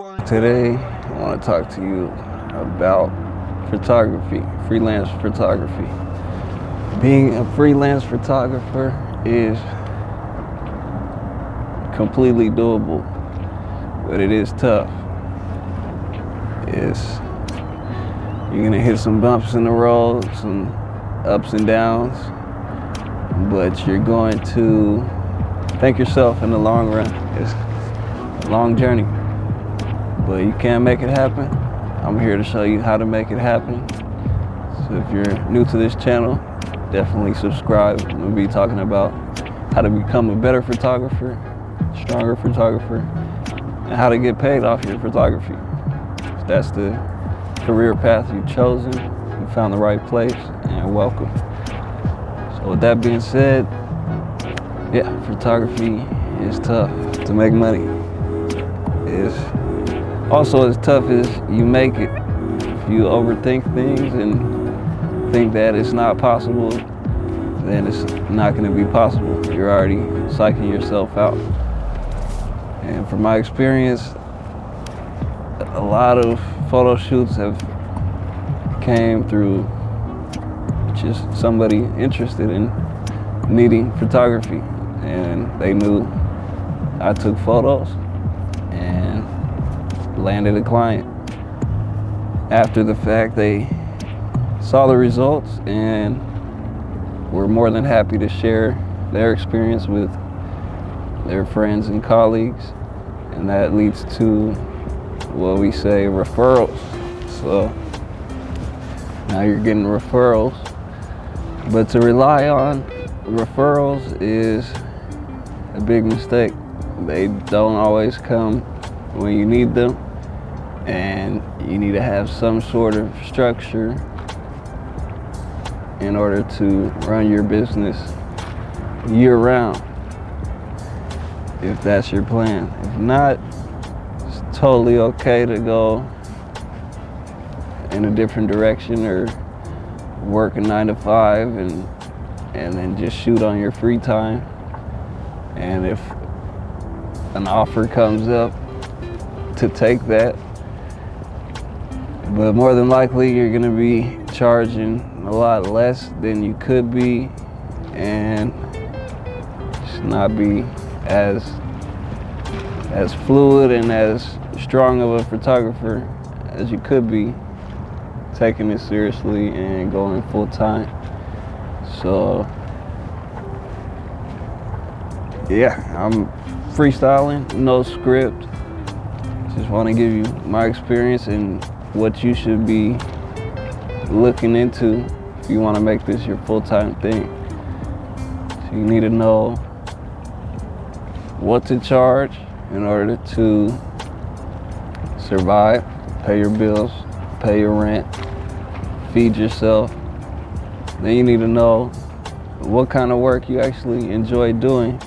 Today, I want to talk to you about photography, freelance photography. Being a freelance photographer is completely doable, but it is tough. You're gonna hit some bumps in the road, some ups and downs, but you're going to thank yourself in the long run. It's a long journey, but you can make it happen. I'm here to show you how to make it happen. So if you're new to this channel, definitely subscribe. I'm gonna be talking about how to become a better photographer, stronger photographer, and how to get paid off your photography. If that's the career path you've chosen, you found the right place, and welcome. So with that being said, yeah, photography is tough to make money. It's also as tough as you make it. If you overthink things and think that it's not possible, then it's not going to be possible. You're already psyching yourself out. And from my experience, a lot of photo shoots have came through just somebody interested in needing photography, and they knew I took photos and landed a client. After the fact, they saw the results and were more than happy to share their experience with their friends and colleagues, and that leads to what we say referrals. So now you're getting referrals, but to rely on referrals is a big mistake. They don't always come when you need them, and you need to have some sort of structure in order to run your business year-round, if that's your plan. If not, it's totally okay to go in a different direction or work a 9 to 5 and then just shoot on your free time. And if an offer comes up, to take that. But more than likely, you're gonna be charging a lot less than you could be, and just not be as fluid and as strong of a photographer as you could be, taking it seriously and going full time. So yeah, I'm freestyling, no script. Just want to give you my experience and what you should be looking into if you want to make this your full-time thing. So you need to know what to charge in order to survive, pay your bills, pay your rent, feed yourself. Then you need to know what kind of work you actually enjoy doing,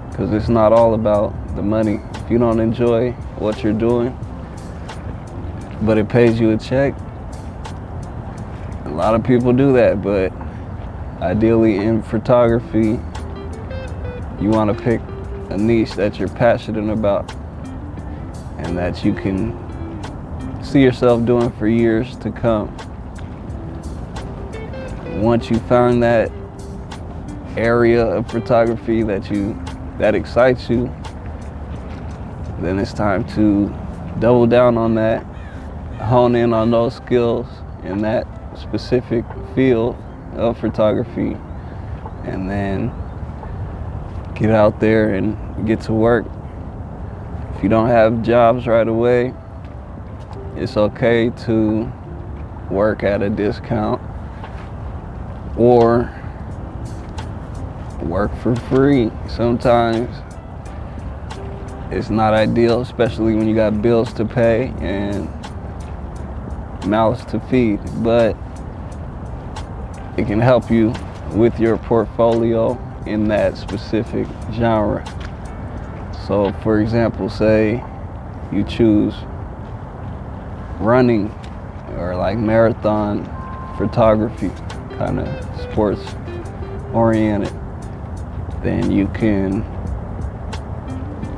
because it's not all about the money. If you don't enjoy what you're doing, but it pays you a check, a lot of people do that, but ideally in photography, you want to pick a niche that you're passionate about and that you can see yourself doing for years to come. Once you find that area of photography that excites you, then it's time to double down on that, hone in on those skills in that specific field of photography, and then get out there and get to work. If you don't have jobs right away, it's okay to work at a discount or work for free. Sometimes it's not ideal, especially when you got bills to pay and mouths to feed, but it can help you with your portfolio in that specific genre. So for example, say you choose running or like marathon photography, kind of sports oriented, then you can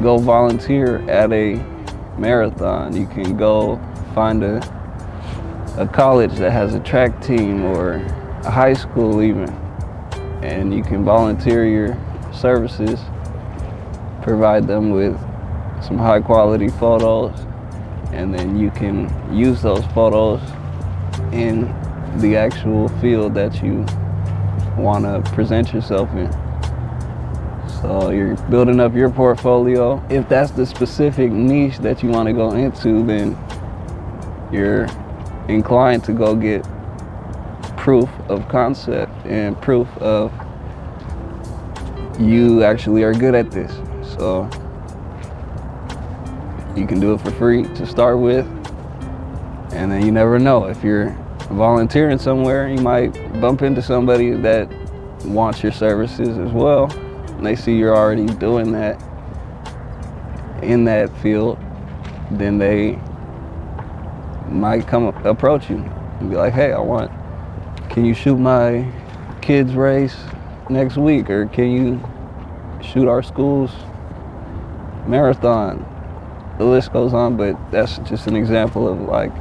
go volunteer at a marathon. You can go find a college that has a track team, or a high school even, and you can volunteer your services, provide them with some high quality photos, and then you can use those photos in the actual field that you want to present yourself in. So you're building up your portfolio. If that's the specific niche that you want to go into, then you're inclined to go get proof of concept and proof of you actually are good at this. So you can do it for free to start with, and then you never know. If you're volunteering somewhere, you might bump into somebody that wants your services as well, and they see you're already doing that in that field, then they might come approach you and be like, hey, can you shoot my kids' race next week, or can you shoot our school's marathon? The list goes on, but that's just an example of like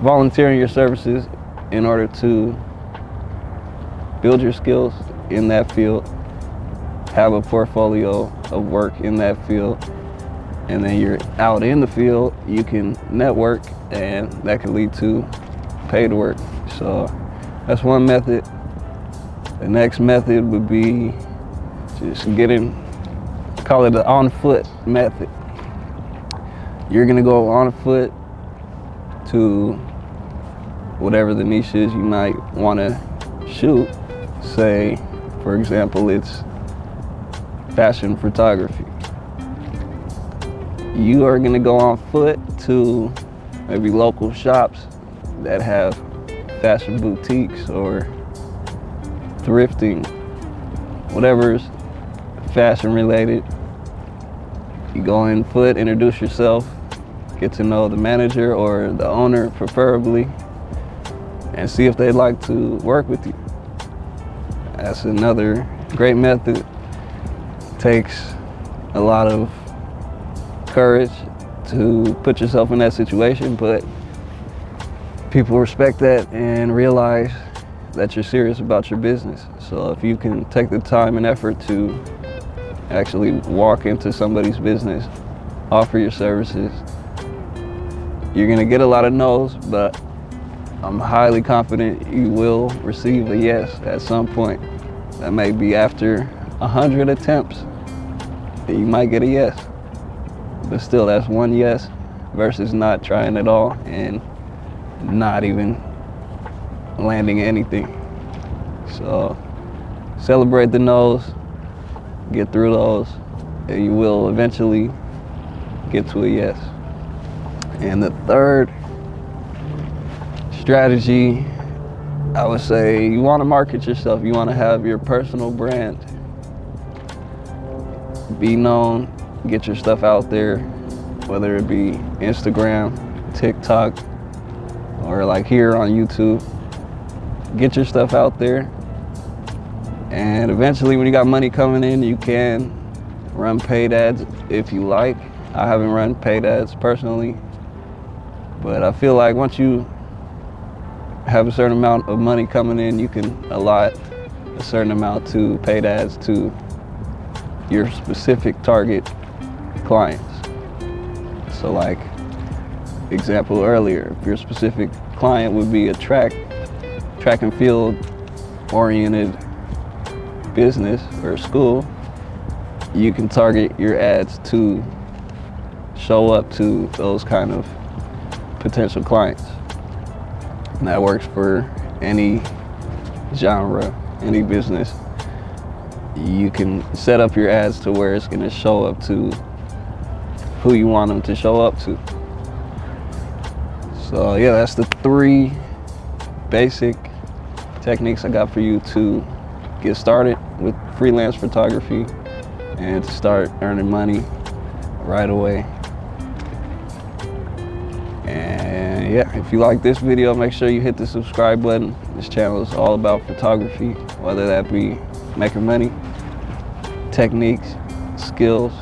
volunteering your services in order to build your skills in that field, have a portfolio of work in that field, and then you're out in the field, you can network, and that can lead to paid work. So that's one method. The next method would be just call it the on-foot method. You're gonna go on foot to whatever the niche is you might wanna shoot. Say, for example, it's fashion photography. You are gonna go on foot to maybe local shops that have fashion boutiques or thrifting, whatever's fashion related. You go in foot, introduce yourself, get to know the manager or the owner preferably, and see if they'd like to work with you. That's another great method. Takes a lot of courage to put yourself in that situation, but people respect that and realize that you're serious about your business. So if you can take the time and effort to actually walk into somebody's business, offer your services, you're gonna get a lot of no's, but I'm highly confident you will receive a yes at some point. That may be after 100 attempts, you might get a yes. But still, that's one yes versus not trying at all and not even landing anything. So celebrate the no's, get through those, and you will eventually get to a yes. And the third strategy, I would say, you want to market yourself. You want to have your personal brand. Be known, get your stuff out there, whether it be Instagram, TikTok, or like here on YouTube. Get your stuff out there. And eventually, when you got money coming in, you can run paid ads if you like. I haven't run paid ads personally, but I feel like once you have a certain amount of money coming in, you can allot a certain amount to paid ads to your specific target clients. So like example earlier, if your specific client would be a track and field oriented business or school, you can target your ads to show up to those kind of potential clients. And that works for any genre, any business. You can set up your ads to where it's going to show up to who you want them to show up to. So yeah, that's the 3 basic techniques I got for you to get started with freelance photography and to start earning money right away. And yeah, if you like this video, make sure you hit the subscribe button. This channel is all about photography, whether that be making money, techniques, skills,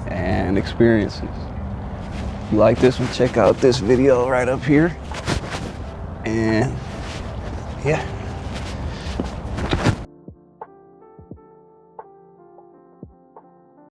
and experiences. you like this one, check out this video right up here. And yeah.